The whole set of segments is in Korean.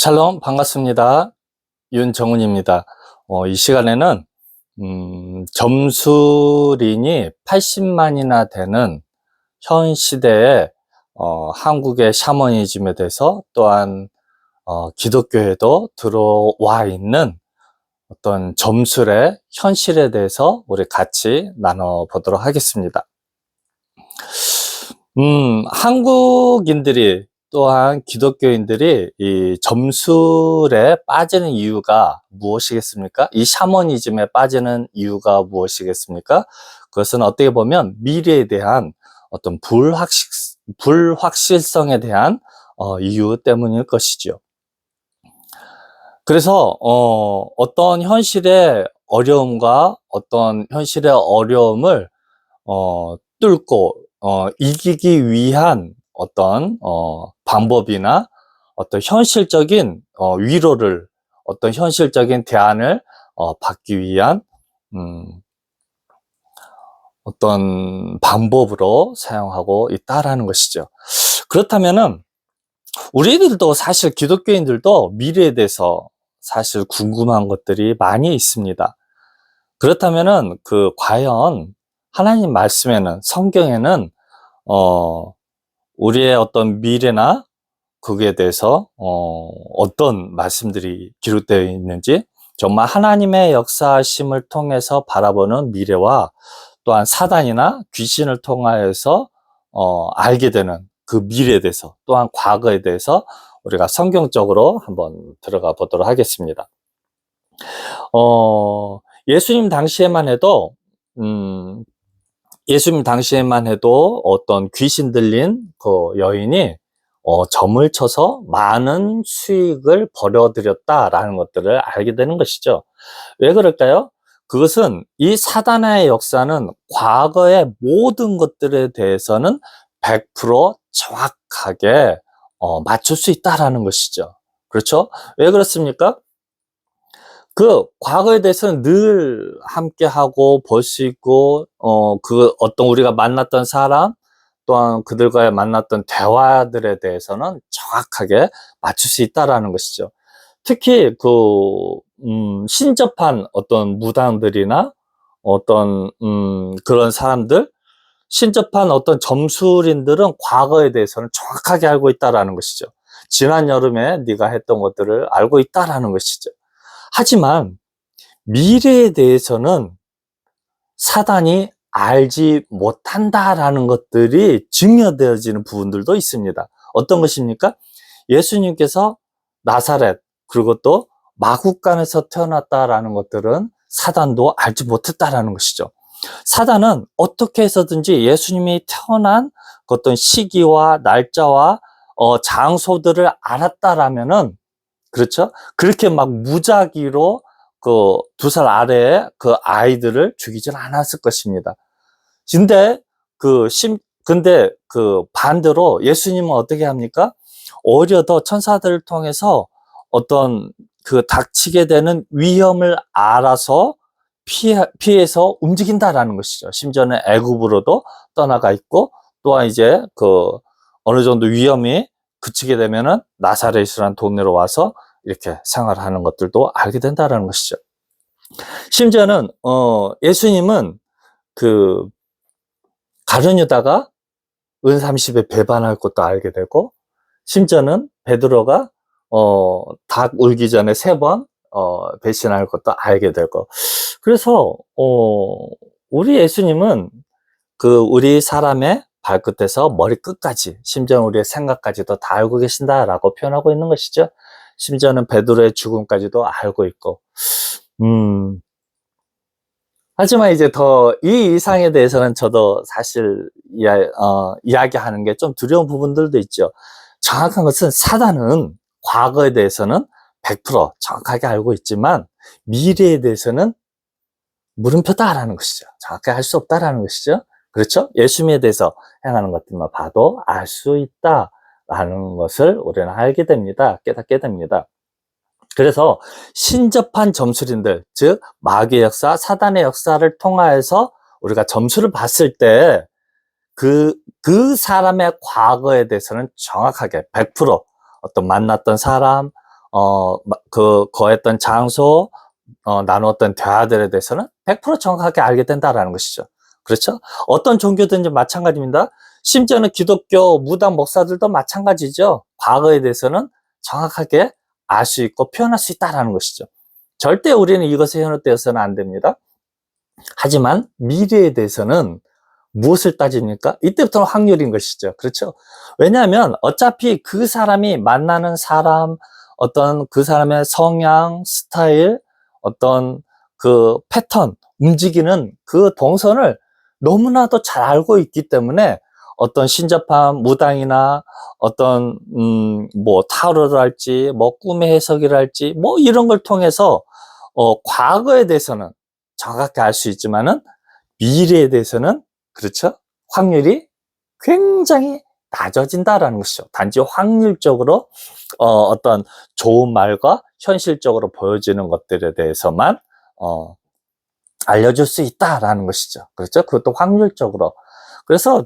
샬롬 반갑습니다. 윤정훈입니다. 이 시간에는 점수린이 80만이나 되는 현 시대의 한국의 샤머니즘에 대해서 또한 기독교에도 들어와 있는 어떤 점술의 현실에 대해서 우리 같이 나눠보도록 하겠습니다. 한국인들이 또한 기독교인들이 이 점술에 빠지는 이유가 무엇이겠습니까? 이 샤머니즘에 빠지는 이유가 무엇이겠습니까? 그것은 어떻게 보면 미래에 대한 어떤 불확실성에 대한 이유 때문일 것이죠. 그래서 어떤 현실의 어려움과 어떤 현실의 어려움을 뚫고 이기기 위한 어떤 방법이나 어떤 현실적인 위로를, 어떤 현실적인 대안을 받기 위한 어떤 방법으로 사용하고 있다라는 것이죠. 그렇다면은 우리들도 사실 기독교인들도 미래에 대해서 사실 궁금한 것들이 많이 있습니다. 그렇다면은 과연 하나님 말씀에는, 성경에는 우리의 어떤 미래나 거기에 대해서 어떤 말씀들이 기록되어 있는지, 정말 하나님의 역사심을 통해서 바라보는 미래와 또한 사단이나 귀신을 통하여서 알게 되는 그 미래에 대해서, 또한 과거에 대해서 우리가 성경적으로 한번 들어가 보도록 하겠습니다. 예수님 당시에만 해도 어떤 귀신 들린 그 여인이 점을 쳐서 많은 수익을 벌어들였다라는 것들을 알게 되는 것이죠. 왜 그럴까요? 그것은 이 사단의 역사는 과거의 모든 것들에 대해서는 100% 정확하게 맞출 수 있다라는 것이죠. 그렇죠? 왜 그렇습니까? 과거에 대해서는 늘 함께하고 볼 수 있고, 어떤 우리가 만났던 사람, 또한 그들과의 만났던 대화들에 대해서는 정확하게 맞출 수 있다라는 것이죠. 특히 신접한 어떤 무당들이나 어떤, 그런 사람들, 신접한 어떤 점술인들은 과거에 대해서는 정확하게 알고 있다라는 것이죠. 지난 여름에 네가 했던 것들을 알고 있다라는 것이죠. 하지만 미래에 대해서는 사단이 알지 못한다라는 것들이 증여되어지는 부분들도 있습니다. 어떤 것입니까? 예수님께서 나사렛, 그리고 또 마국간에서 태어났다라는 것들은 사단도 알지 못했다라는 것이죠. 사단은 어떻게 해서든지 예수님이 태어난 어떤 시기와 날짜와 장소들을 알았다라면은, 그렇죠? 그렇게 막 무작위로 2살 아래의 그 아이들을 죽이지는 않았을 것입니다. 근데 반대로 예수님은 어떻게 합니까? 오히려 더 천사들을 통해서 어떤 닥치게 되는 위험을 알아서 피해서 움직인다라는 것이죠. 심지어는 애굽으로도 떠나가 있고, 또한 이제 어느 정도 위험이 그치게 되면은 나사렛이라는 동네로 와서 이렇게 생활하는 것들도 알게 된다라는 것이죠. 심지어는 예수님은 가룟 유다가 은 30에 배반할 것도 알게 되고, 심지어는 베드로가 닭 울기 전에 3번 배신할 것도 알게 되고. 그래서 우리 예수님은 우리 사람의 발끝에서 머리끝까지, 심지어 우리의 생각까지도 다 알고 계신다라고 표현하고 있는 것이죠. 심지어는 베드로의 죽음까지도 알고 있고. 하지만 이제 이 이상에 대해서는 저도 사실 이야기하는 게 좀 두려운 부분들도 있죠. 정확한 것은 사단은 과거에 대해서는 100% 정확하게 알고 있지만 미래에 대해서는 물음표다라는 것이죠. 정확하게 알 수 없다라는 것이죠. 그렇죠? 예수님에 대해서 행하는 것들만 봐도 알 수 있다라는 것을 우리는 알게 됩니다. 깨닫게 됩니다. 그래서 신접한 점술인들, 즉 마귀의 역사, 사단의 역사를 통하여서 우리가 점수를 봤을 때 그 사람의 과거에 대해서는 정확하게 100% 어떤 만났던 사람, 거했던 장소, 나누었던 대화들에 대해서는 100% 정확하게 알게 된다라는 것이죠. 그렇죠? 어떤 종교든지 마찬가지입니다. 심지어는 기독교 무당 목사들도 마찬가지죠. 과거에 대해서는 정확하게 알 수 있고 표현할 수 있다라는 것이죠. 절대 우리는 이것에 현혹되어서는 안 됩니다. 하지만 미래에 대해서는 무엇을 따집니까? 이때부터는 확률인 것이죠. 그렇죠? 왜냐하면 어차피 그 사람이 만나는 사람, 어떤 그 사람의 성향, 스타일, 어떤 그 패턴, 움직이는 그 동선을 너무나도 잘 알고 있기 때문에 어떤 신접한 무당이나 어떤 뭐 타로를 할지 뭐 꿈의 해석이라 할지 뭐 이런 걸 통해서 과거에 대해서는 정확하게 알 수 있지만은 미래에 대해서는 그렇죠? 확률이 굉장히 낮아진다라는 것이죠. 단지 확률적으로 어떤 좋은 말과 현실적으로 보여지는 것들에 대해서만 알려줄 수 있다라는 것이죠. 그렇죠? 그것도 확률적으로. 그래서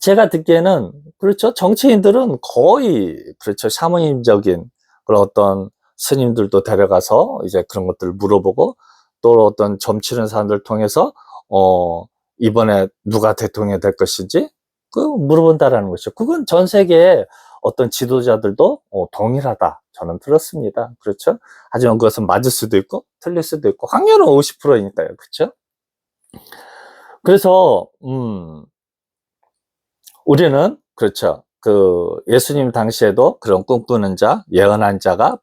제가 듣기에는 그렇죠. 정치인들은 거의 그렇죠. 샤머님적인 그런 어떤 스님들도 데려가서 이제 그런 것들을 물어보고 또 어떤 점 치는 사람들 통해서 이번에 누가 대통령이 될 것인지 그 물어본다라는 것이죠. 그건 전 세계의 어떤 지도자들도 동일하다 저는 들었습니다. 그렇죠? 하지만 그것은 맞을 수도 있고 틀릴 수도 있고 확률은 50%니까요. 그렇죠? 그래서 우리는 그렇죠. 그 예수님 당시에도 그런 꿈꾸는 자, 예언한 자가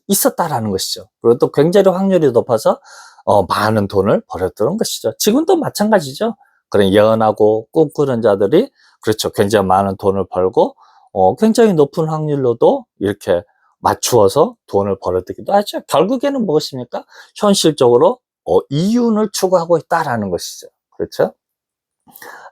있었다라는 것이죠. 그리고 또 굉장히 확률이 높아서 많은 돈을 벌었던 것이죠. 지금도 마찬가지죠. 그런 예언하고 꿈꾸는 자들이 그렇죠. 굉장히 많은 돈을 벌고 굉장히 높은 확률로도 이렇게 맞추어서 돈을 벌어들기도 하죠. 결국에는 무엇입니까? 현실적으로 이윤을 추구하고 있다라는 것이죠. 그렇죠?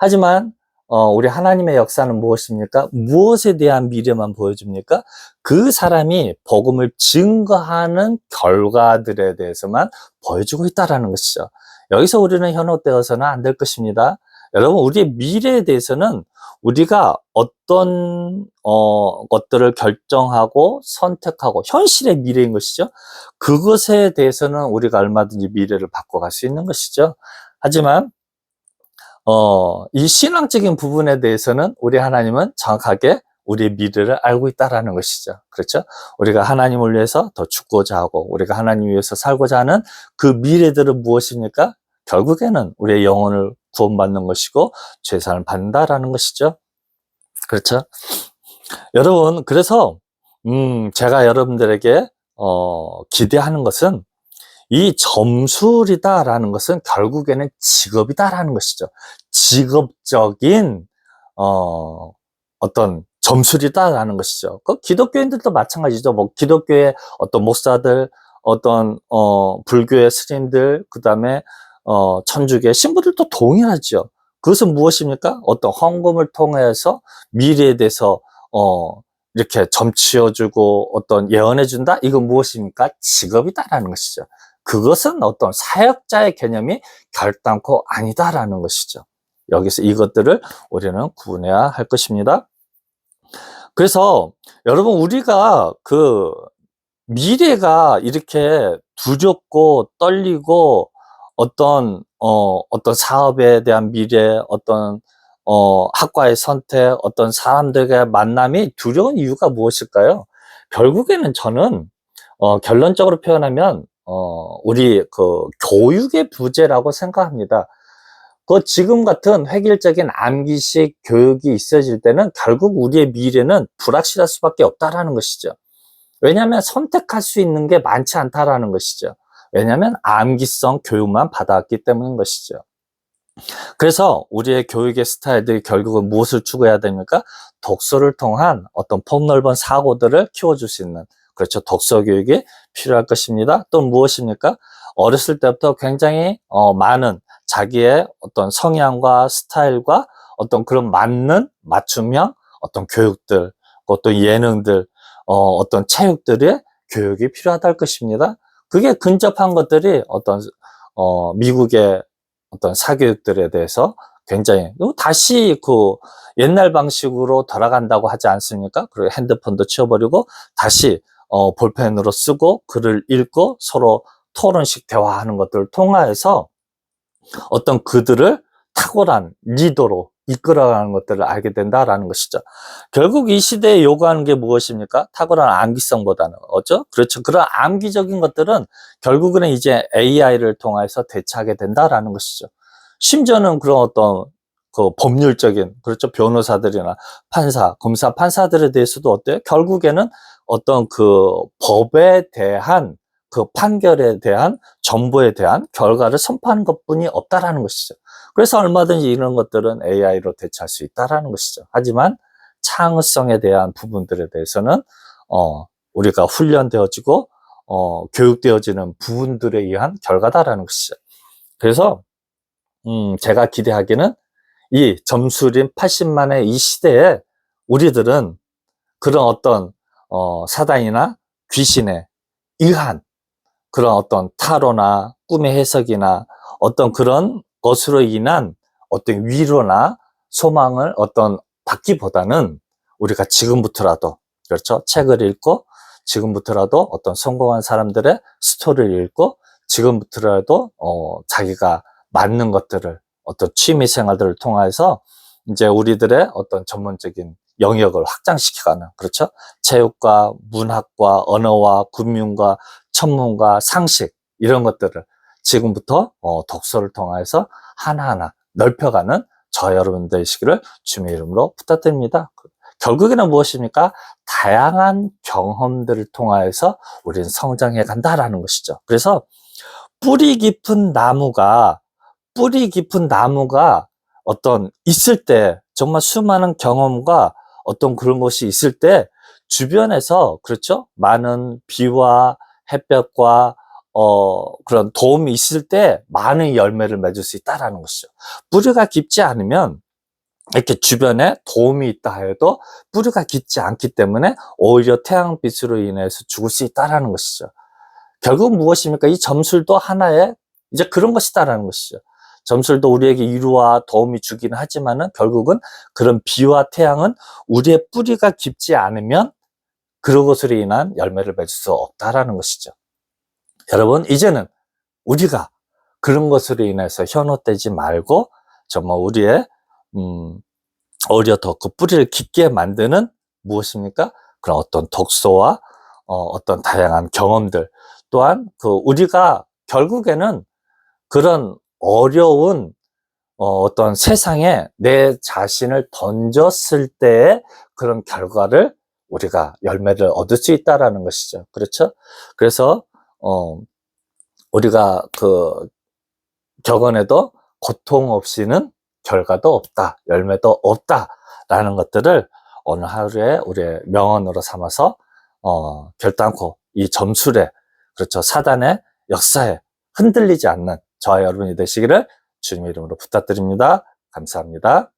하지만 우리 하나님의 역사는 무엇입니까? 무엇에 대한 미래만 보여줍니까? 그 사람이 복음을 증거하는 결과들에 대해서만 보여주고 있다는 것이죠. 여기서 우리는 현혹되어서는 안 될 것입니다. 여러분, 우리의 미래에 대해서는 우리가 어떤 것들을 결정하고 선택하고 현실의 미래인 것이죠. 그것에 대해서는 우리가 얼마든지 미래를 바꿔갈 수 있는 것이죠. 하지만 이 신앙적인 부분에 대해서는 우리 하나님은 정확하게 우리의 미래를 알고 있다라는 것이죠. 그렇죠? 우리가 하나님을 위해서 더 죽고자 하고 우리가 하나님 위해서 살고자 하는 그 미래들은 무엇입니까? 결국에는 우리의 영혼을 구원받는 것이고 죄사함을 받는다라는 것이죠. 그렇죠? 여러분, 그래서 제가 여러분들에게 기대하는 것은 이 점술이다라는 것은 결국에는 직업이다라는 것이죠. 직업적인 어떤 점술이다라는 것이죠. 그 기독교인들도 마찬가지죠. 뭐 기독교의 어떤 목사들, 어떤 불교의 스님들, 그다음에 천주교의 신부들도 동일하죠. 그것은 무엇입니까? 어떤 헌금을 통해서 미래에 대해서 이렇게 점치어주고 어떤 예언해준다? 이건 무엇입니까? 직업이다라는 것이죠. 그것은 어떤 사역자의 개념이 결단코 아니다라는 것이죠. 여기서 이것들을 우리는 구분해야 할 것입니다. 그래서 여러분, 우리가 그 미래가 이렇게 두렵고 떨리고 어떤 사업에 대한 미래, 어떤 학과의 선택, 어떤 사람들과의 만남이 두려운 이유가 무엇일까요? 결국에는 저는 결론적으로 표현하면 우리 그 교육의 부재라고 생각합니다. 그 지금 같은 획일적인 암기식 교육이 있어질 때는 결국 우리의 미래는 불확실할 수밖에 없다라는 것이죠. 왜냐하면 선택할 수 있는 게 많지 않다라는 것이죠. 왜냐하면 암기성 교육만 받아왔기 때문인 것이죠. 그래서 우리의 교육의 스타일들이 결국은 무엇을 추구해야 됩니까? 독서를 통한 어떤 폭넓은 사고들을 키워줄 수 있는, 그렇죠, 독서 교육이 필요할 것입니다. 또 무엇입니까? 어렸을 때부터 굉장히 많은 자기의 어떤 성향과 스타일과 어떤 그런 맞는 맞춤형 어떤 교육들, 어떤 예능들, 어떤 체육들의 교육이 필요하다 할 것입니다. 그게 근접한 것들이 어떤 미국의 어떤 사교육들에 대해서 굉장히 또 다시 그 옛날 방식으로 돌아간다고 하지 않습니까? 그리고 핸드폰도 치워버리고 다시 볼펜으로 쓰고 글을 읽고 서로 토론식 대화하는 것들을 통해서 어떤 그들을 탁월한 리더로 이끌어가는 것들을 알게 된다라는 것이죠. 결국 이 시대에 요구하는 게 무엇입니까? 탁월한 암기성보다는 어죠? 그렇죠. 그런 암기적인 것들은 결국은 이제 AI를 통해서 대체하게 된다라는 것이죠. 심지어는 그런 어떤 그 법률적인, 그렇죠, 변호사들이나 판사, 검사, 판사들에 대해서도 어때요? 결국에는 어떤 그 법에 대한 그 판결에 대한 정보에 대한 결과를 선포하는 것뿐이 없다라는 것이죠. 그래서 얼마든지 이런 것들은 AI로 대체할 수 있다라는 것이죠. 하지만 창의성에 대한 부분들에 대해서는 우리가 훈련되어지고 교육되어지는 부분들에 의한 결과다라는 것이죠. 그래서 제가 기대하기는 이 점술인 80만의 이 시대에 우리들은 그런 어떤 사단이나 귀신에 의한 그런 어떤 타로나 꿈의 해석이나 어떤 그런 것으로 인한 어떤 위로나 소망을 받기보다는 우리가 지금부터라도, 그렇죠, 책을 읽고 지금부터라도 어떤 성공한 사람들의 스토리를 읽고 지금부터라도 자기가 맞는 것들을 어떤 취미 생활들을 통해서 이제 우리들의 어떤 전문적인 영역을 확장시켜가는, 그렇죠, 체육과 문학과 언어와 금융과 천문과 상식, 이런 것들을 지금부터 독서를 통해서 하나하나 넓혀가는 저 여러분 되시기를 주님의 이름으로 부탁드립니다. 결국에는 무엇입니까? 다양한 경험들을 통해서 우리는 성장해 간다라는 것이죠. 그래서 뿌리 깊은 나무가 어떤 있을 때, 정말 수많은 경험과 어떤 그런 것이 있을 때 주변에서, 그렇죠, 많은 비와 햇볕과 그런 도움이 있을 때 많은 열매를 맺을 수 있다라는 것이죠. 뿌리가 깊지 않으면 이렇게 주변에 도움이 있다 해도 뿌리가 깊지 않기 때문에 오히려 태양빛으로 인해서 죽을 수 있다라는 것이죠. 결국 무엇입니까? 이 점술도 하나의 이제 그런 것이다라는 것이죠. 점술도 우리에게 위로와 도움이 주기는 하지만은 결국은 그런 비와 태양은 우리의 뿌리가 깊지 않으면 그런 것으로 인한 열매를 맺을 수 없다라는 것이죠. 여러분, 이제는 우리가 그런 것으로 인해서 현혹되지 말고 정말 우리의 오히려 더 그 뿌리를 깊게 만드는 무엇입니까? 그런 어떤 독서와 어떤 다양한 경험들, 또한 그 우리가 결국에는 그런 어려운 어떤 세상에 내 자신을 던졌을 때의 그런 결과를 우리가 열매를 얻을 수 있다라는 것이죠. 그렇죠? 그래서 우리가 그 격언에도 고통 없이는 결과도 없다, 열매도 없다라는 것들을 오늘 하루에 우리의 명언으로 삼아서 결단코 이 점술에, 그렇죠, 사단의 역사에 흔들리지 않는 저와 여러분이 되시기를 주님의 이름으로 부탁드립니다. 감사합니다.